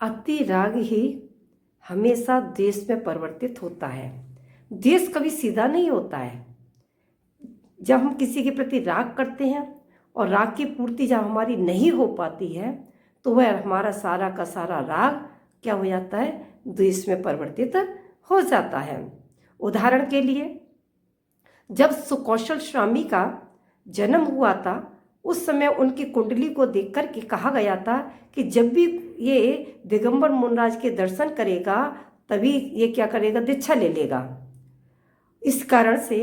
अति राग ही हमेशा द्वेष में परिवर्तित होता है। द्वेष कभी सीधा नहीं होता है। जब हम किसी के प्रति राग करते हैं और राग की पूर्ति जब हमारी नहीं हो पाती है तो वह हमारा सारा का सारा राग क्या हो जाता है, द्वेष में परिवर्तित हो जाता है। उदाहरण के लिए जब सुकौशल स्वामी का जन्म हुआ था उस समय उनकी कुंडली को देखकर के कहा गया था कि जब भी ये दिगंबर मुनिराज के दर्शन करेगा तभी ये क्या करेगा, दीक्षा ले लेगा। इस कारण से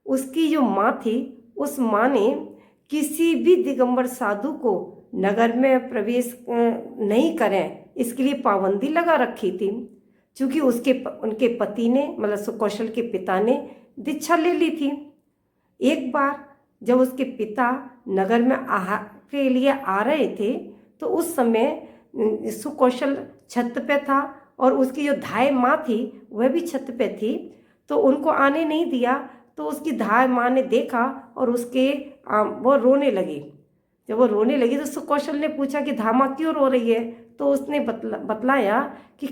उसकी जो माँ थी उस माँ ने किसी भी दिगंबर साधु को नगर में प्रवेश नहीं करें इसके लिए पाबंदी लगा रखी थी। क्योंकि उनके पति ने मतलब सुकौशल के पिता ने दीक्षा ले ली थी। एक बार जब उसके पिता नगर में आहार के लिए आ रहे थे तो उस समय सुकौशल छत पे था और उसकी जो धाय माँ थी वह भी छत पे थी, तो उनको आने नहीं दिया। तो उसकी धाय माँ ने देखा और वो रोने लगी। जब वो रोने लगी तो सुकौशल ने पूछा कि धामा क्यों रो रही है, तो उसने बतलाया कि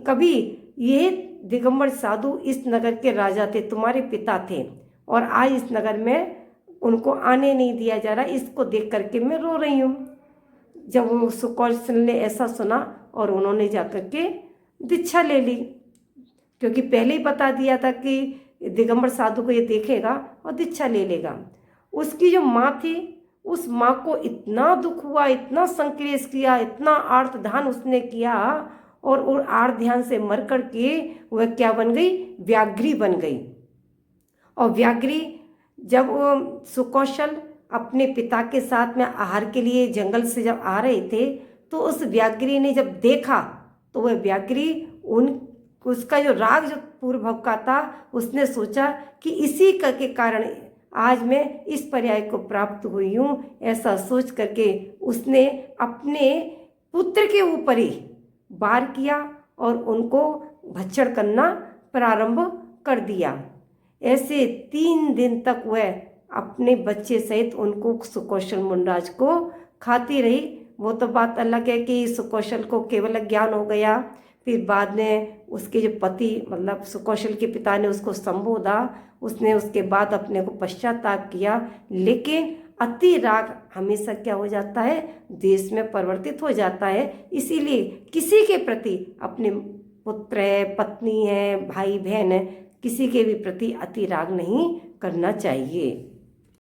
कभी ये दिगंबर साधु इस नगर के राजा थे, तुम्हारे पिता थे, और आज इस नगर में उनको आने नहीं दिया जा रहा, इसको देख करके मैं रो रही हूँ। जब वो सुकौशल ने ऐसा सुना और उन्होंने जाकर के दीक्षा ले ली, क्योंकि पहले ही बता दिया था कि दिगंबर साधु को ये देखेगा और दीक्षा ले लेगा। उसकी जो माँ थी उस माँ को इतना दुख हुआ, इतना संक्लेश किया, इतना आर्त ध्यान उसने किया और आर्त ध्यान से मर कर के वह क्या बन गई, व्याघ्री बन गई। और व्याघ्री जब सुकौशल अपने पिता के साथ में आहार के लिए जंगल से जब आ रहे थे तो उस व्याघ्री ने जब देखा तो वह व्याघ्री उसका जो राग जो पूर्व का था उसने सोचा कि इसी के कारण आज मैं इस पर्याय को प्राप्त हुई हूँ। ऐसा सोच करके उसने अपने पुत्र के ऊपर ही वार किया और उनको भक्षण करना प्रारंभ कर दिया। ऐसे 3 दिन तक वह अपने बच्चे सहित उनको सुकौशल मुनिराज को खाती रही। वो तो बात अलग है कि सुकौशल को केवल ज्ञान हो गया, फिर बाद में उसके जो पति मतलब सुकौशल के पिता ने उसको संबोधा, उसने उसके बाद अपने को पश्चाताप किया। लेकिन अति राग हमेशा क्या हो जाता है, द्वेष में परिवर्तित हो जाता है। इसीलिए किसी के प्रति, अपने पुत्र है, पत्नी है, भाई बहन है, किसी के भी प्रति अति राग नहीं करना चाहिए।